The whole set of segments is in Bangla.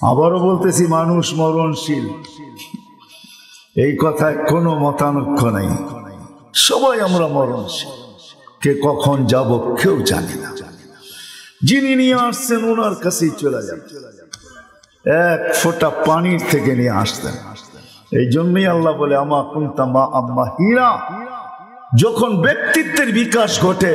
আবারও বলতেছি, মানুষ মরণশীল, এই কথায় কোনো মতানক্য নাই। সবাই আমরা মরণশীল, কে কখন যাব কেউ জানি না। যিনি নিয়ে আসছেন ওনার কাছেই চলে যাবে, এক ফোঁটা পানির থেকে নিয়ে আসতেন। এই জন্যই আল্লাহ বলে আমা কুনতা মা আম্মা হীরা। যখন ব্যক্তিত্বের বিকাশ ঘটে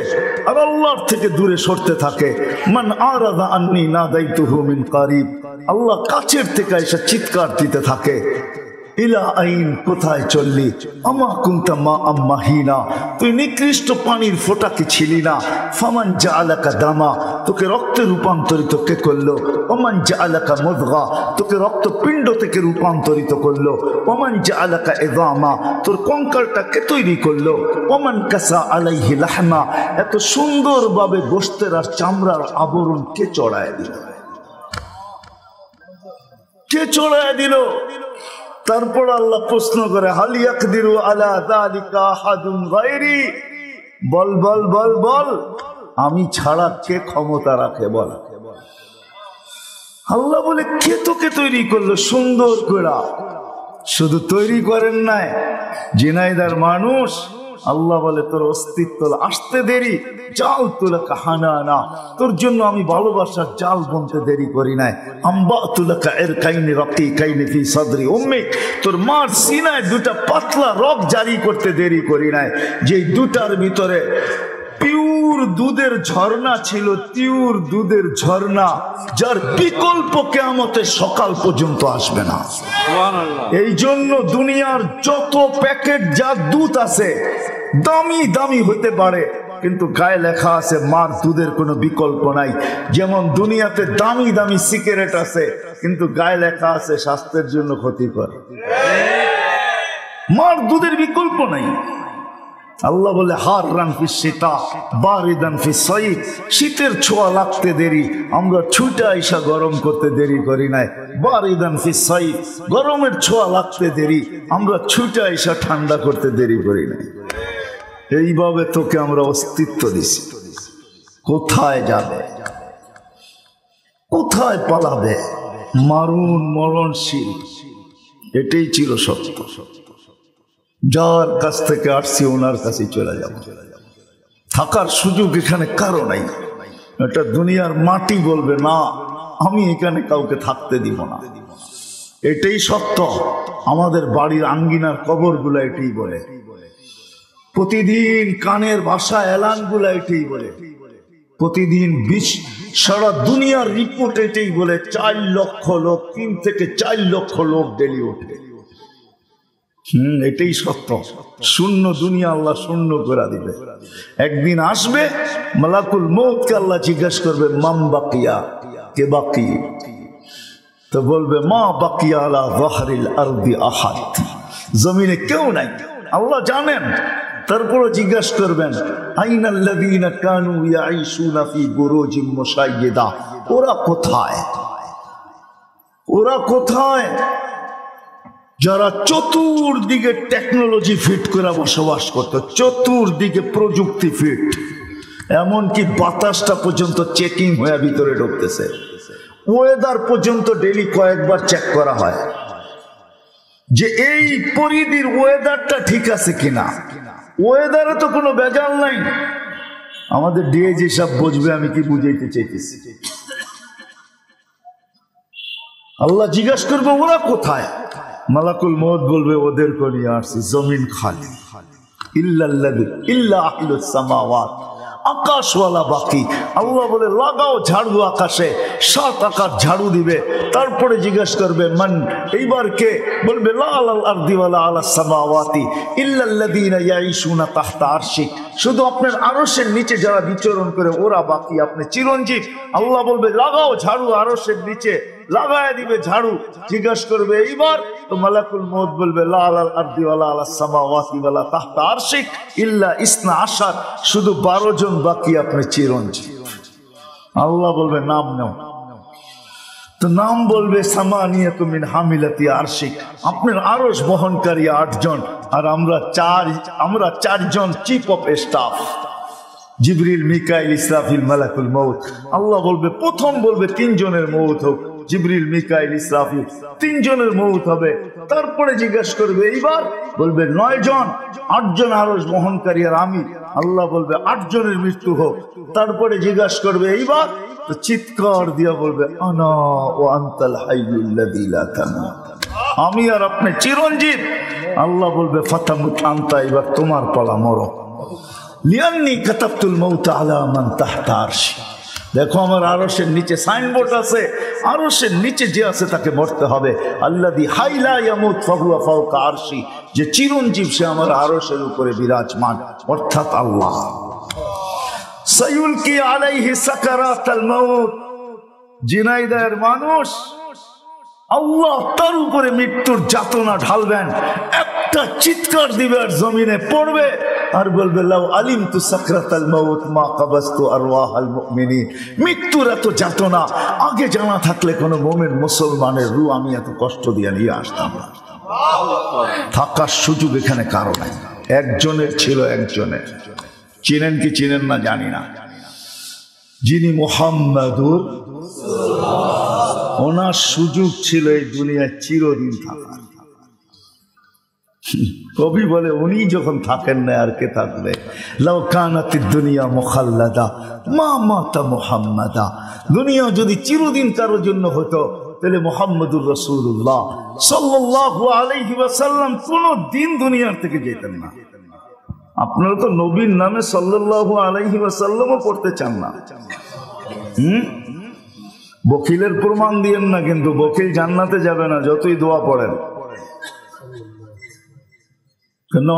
আর আল্লাহর থেকে দূরে সরতে থাকে, মান আরাদা আন্নি নাদাইতুহু মিন কারিব, আল্লাহ কাছের থেকে এসে চিৎকার দিতে থাকে, ইলা আইন, কোথায় চললি? আমা কুনতা মা আম্মা হীনা, তুই নিকৃষ্ট পানির ফোঁটা কি ছিলি না? ফামান জাআলাকা দামা, তোকে রক্তে রূপান্তরিত কে করলো? ওমান জাআলাকা মুদগা, তোকে রক্তপিণ্ড থেকে রূপান্তরিত করলো। ওমান জাআলাকা ইযামা, তোর কঙ্কালটা কে তৈরি করলো? ওমান কাসা আলাইহি লাহমা, এত সুন্দরভাবে গোশতের আর চামড়ার আবরণ কে চড়ায় দিল? কে চড়ায় দিল? তারপর আল্লাহ প্রশ্ন করে, হাল ইয়াকদিরু আলা যালিকা আহাদুন গায়রি, বল বল বল বল, আমি ছাড়া কে ক্ষমতা রাখে বল? আল্লাহ বলে, কে তোকে তৈরি করলো সুন্দর করে? শুধু তৈরি করেন নাই, জিনাইদার মানুষ। আল্লাহ বলে, তোর অস্তিত্ব আসতে দেরি, জাল তুলাকা হানানা, তোর জন্য আমি ভালোবাসার জাল বুনতে দেরি করি নাই। আম্বা তুলাকা ইরকাইনি রাকিকাইনি ফি সাদরি উম্মি, তোর মার সিনায় দুটা পাতলা রগ জারি করতে দেরি করি নাই, যে দুটার ভিতরে পিওর দুধের ঝর্ণা ছিল, পিওর দুধের ঝর্ণা, যার বিকল্প কিয়ামতের সকাল পর্যন্ত আসবে না। এই জন্য দুনিয়ার যত প্যাকেট যা দুধ আছে দামি দামি হতে পারে, কিন্তু গায়ে লেখা আছে মার দুধের কোনো বিকল্প নাই। যেমন দুনিয়াতে দামি দামি সিগারেট আছে, কিন্তু গায়ে লেখা আছে স্বাস্থ্যের জন্য ক্ষতিকর। মার দুধের বিকল্প নাই। আল্লাহ বলে, হাররান ফি শীতা বারিদান ফি সাইফ, শীতের ছোঁয়া লাগতে দেরি, আমরা ছুটে আইসা গরম করতে দেরি করি নাই। বারিদান ফি সাইফ, গরমের ছোঁয়া লাগতে দেরি, আমরা ছুটে আইসা ঠান্ডা করতে দেরি করি নাই। এইভাবে তোকে আমরা অস্তিত্ব দিছি। কোথায় যাবে, কোথায় পালাবে? মারুন মরণশীল, এটাই ছিল সত্য। যার কাছ থেকে আসছি ওনার কাছে চলে যাব, থাকার সুযোগ এখানে কারো নাই। এটা দুনিয়ার মাটি বলবে না, আমি এখানে কাউকে থাকতে দিব না। এটাই সত্য। আমাদের বাড়ির আঙ্গিনার কবরগুলো এটাই বলে, প্রতিদিন কানের ভাষা এলানগুলো এটাই বলে, প্রতিদিন সারা দুনিয়ার রিপোর্ট এটাই বলে। 4 লক্ষ লোক, 3 থেকে 4 লক্ষ লোক ডেলি ওঠে। এটাই সত্য। শূন্য দুনিয়া আল্লাহ শূন্য করে দিবে। একদিন আসবে মালাকুল মউতকে আল্লাহ জিজ্ঞেস করবে, মাম বাকিয়া, কে বাকি? তো বলবে, মা বাকিয়া আলা যাহরিল আরদি আহাদ, জমিনে কেউ নাই। আল্লাহ জানেন। তারপরে জিজ্ঞেস করবেন, আইনাল্লাযীনা কানু ইয়াঈশুনা ফি বুরুজিম মুশাইয়্যিদা, ওরা কোথায়? ওরা কোথায়? যারা চতুর্দিকে টেকনোলজি ফিট করে বসবাস করত, চতুর্দিকে প্রযুক্তি ফিট, এমনকি বাতাসটা পর্যন্ত চেকিং হয়ে ভিতরে ঢুকতেছে। ওয়েদার পর্যন্ত ডেলি কয়েকবার চেক করা হয় যে এই পরিধির ওয়েদারটা ঠিক আছে কিনা। ওয়েদারে তো কোনো ভেজাল নাই। আমাদের ডিএজি সব বুঝবে আমি কি বুঝাইতে চাইতেছি। আল্লাহ জিজ্ঞাসা করবে, ওরা কোথায়? মালাকুল মউত বলবে, ওদের নিয়ে আসছি, জমিন খালি, ইল্লা আহলুস সামাওয়াত, আকাশওয়ালা বাকি। আল্লাহ বলে, লাগাও ঝাড়ু আকাশে, 7 আকাশ ঝাড়ু দিবে। তারপরে জিজ্ঞাসা করবে, মান, এইবার কে? বলবে, লা আলাল আরদি ওয়ালা আলাস সামাওয়াতি ইল্লাল্লাযীনা ইয়াঈশুনা তাহতা আরশিক, শুধু আপনার আরশের নিচে যারা বিচরণ করে ওরা বাকি, আপনি চিরঞ্জীব। আল্লাহ বলবে, লাগাও ঝাড়ু আরশের নিচে, লাগায় দিবে ঝাড়ু। জিজ্ঞাসা করবে, এইবার? তো মালাকুল মউত বলবে, লা আলাল আরদি ওয়ালা আলাস সামাওয়াতি ওয়ালা তাহতা আরশিক ইল্লা 12, শুধু 12 জন বাকি, আপনি চিরঞ্জীব। আল্লাহ বলবে, নাম নাও। তো নাম বলবে, সামানিয়াতু মিন হামিলাতি আরশিক, আপনার আরশ বহনকারী 8 জন, আর আমরা 4 জন চিফ অফ স্টাফ, জিবরিল, মিকাইল, ইসরাফিল, মালাকুল মউত। আল্লাহ বলবে, প্রথম বলবে 3 জনের মউত হোক, জিবরিল, মিকাইল, ইসরাফিল, তিনজনের মৌত হবে। তারপরে জিজ্ঞাসা করবে এইবার, বলবে 9 জন, 8 জন আরশ বহনকারী আর আমি। আল্লাহ বলবে 8 জনের মৃত্যু হোক। তারপরে জিজ্ঞাসা করবে এইবার, তো চিৎকার দিয়া বলবে আনা ও আনতাল হাইয়ুল লাযী লা তামুত, আমি আর আপনি চিরঞ্জীব। আল্লাহ বলবে ফাতামুত আনতা, এবার তোমার পালা, মরো। লিয়ান্নি কাতাবতুল মাউতা আলা মান তাহতা আরশি, দেখো আমার আরশের নিচে সাইনবোর্ড আছে, আরশের নিচে যে আছে তাকে মরতে হবে। আল্লাযী হাইলা ইয়ামুত ফাহুয়া ফাওকা আরশি, যে চিরঞ্জীব সে আমার আরশের উপরে বিরাজমান, অর্থাৎ আল্লাহ। সায়ুলকি আলাইহি সাকারাতাল মাউত, জিনাইদার মানুষ, আল্লাহ তার উপরে মৃত্যুর যাতনা ঢালবেন। একটা চিৎকার দিবে আর জমিনে পড়বে আর বলবে লাউ আলিমতু সাকরাতাল মাউত মা কাবাসতু আরওয়াহাল মুমিনিন, মৃত্যুর এত যাতনা আগে জানা থাকলে কোনো মুমিন মুসলমানের রূহ আমি এত কষ্ট দিয়ে নিয়ে আসতাম না। থাকার সুযোগ এখানে কারো নাই, একজনের ছিল, একজনের। চিনেন কি চিনেন না জানি না, যিনি মুহাম্মাদুর, ওনার সুযোগ ছিল এই দুনিয়ায় চিরদিন থাকার। কবি বলে উনি যখন থাকেন না আর কে থাকবে। লাউ কানাতিদ দুনিয়া মুখাল্লাদা মা মাতা মুহাম্মাদা, দুনিয়া যদি চিরদিন কারোর জন্য হতো তাহলে মুহাম্মদুর রাসূলুল্লাহ সাল্লাল্লাহু আলাইহি ওয়াসাল্লাম কোন দিন দুনিয়ার থেকে যেতেন না। আপনারা তো নবীর নামে সাল্লাল্লাহু আলাইহি ওয়াসাল্লামও পড়তে চান না। বকিলের প্রমাণ দিয়েন না, কিন্তু বকিল জান্নাতে যাবে না যতই দোয়া পড়েন।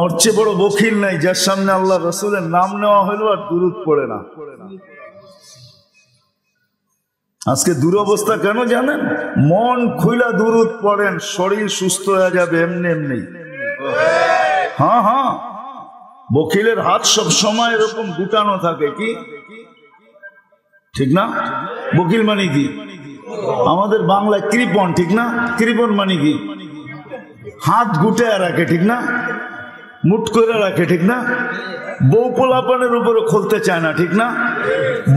ওর চেয়ে বড় বকিল নাই যার সামনে আল্লাহ রাসূলের নাম নেওয়া হলো আর দুরূদ পড়ে না। আজকে দুরবস্থা কেন জানেন? মন খুইলা দুরূদ পড়েন, শরীর সুস্থ হয়ে যাবে এমনি এমনি। হ্যাঁ হ্যাঁ, বকিলের হাত সব সময় এরকম গুটানো থাকে, কি ঠিক না? বকিল মানে কি? আমাদের বাংলায় কৃপণ, ঠিক না? কৃপণ মানে কি? হাত গুটায় রাখে, ঠিক না? মুট করে রাখে, ঠিক না? বউ পোলাপানের উপরে খুলতে চায় না, ঠিক না?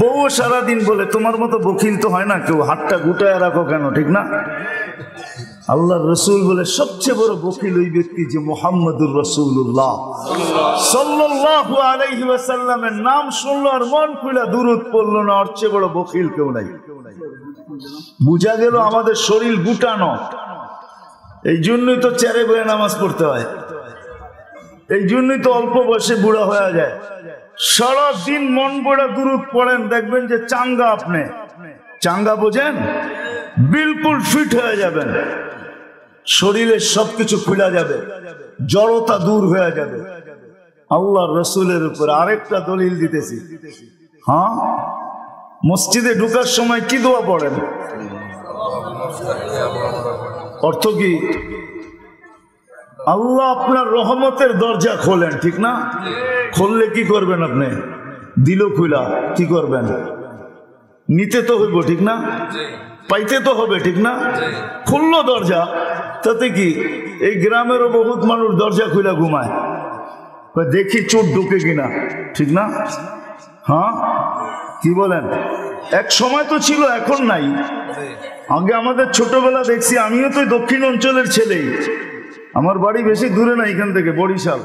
বউ সারাদিন বলে তোমার মতো বকিল তো হয় না কেউ, হাতটা গুটায় রাখো কেন, ঠিক না? আল্লাহর রাসূল বলে সবচেয়ে বড় বকিল ওই ব্যক্তি যে মুহাম্মদুর রাসূলুল্লাহ সাল্লাল্লাহু আলাইহি ওয়াসাল্লামের নাম শুনলো আর মন খুলে দুরূদ পড়লো না, ওর চেয়ে বড় বকিল কেউ নাই। বুঝা গেল আমাদের শরীর গুটানো। এই জন্যই তো চেয়ারে বসে নামাজ পড়তে হয়, এই জন্যই তো অল্প বয়সে বুড়া হয়ে যায়। সারাদিন মন গড়া দুরূদ পড়েন, দেখবেন যে চাঙ্গা। আপনি চাঙ্গা বোঝেন? বিলকুল ফিট হয়ে যাবেন, শরীরের সবকিছু খুলে যাবে, জড়তা দূর হয়ে যাবে। আল্লাহর রাসূলের উপর আরেকটা দলিল দিতেছি। হ্যাঁ, মসজিদে ঢোকার সময় কি দোয়া পড়েন? অর্থ কি? আল্লাহ আপনার রহমতের দরজা খোলেন, ঠিক না? খুললে কি করবেন আপনি? দিল খুলা কি করবেন? নিতে তো হইব, ঠিক না? পাইতে তো হবে, ঠিক না? খুললো দরজা, তাতে কি? এই গ্রামেরও বহুত মানুষ দরজা খুলে ঘুমায়, দেখি চোর ঢুকে কিনা, ঠিক না? হ্যাঁ, কি বলেন? এক সময় তো ছিল, এখন নাই। আগে আমাদের ছোটবেলা দেখছি, আমিও তো দক্ষিণ অঞ্চলের ছেলেই, আমার বাড়ি বেশি দূরে না এখান থেকে, বরিশাল।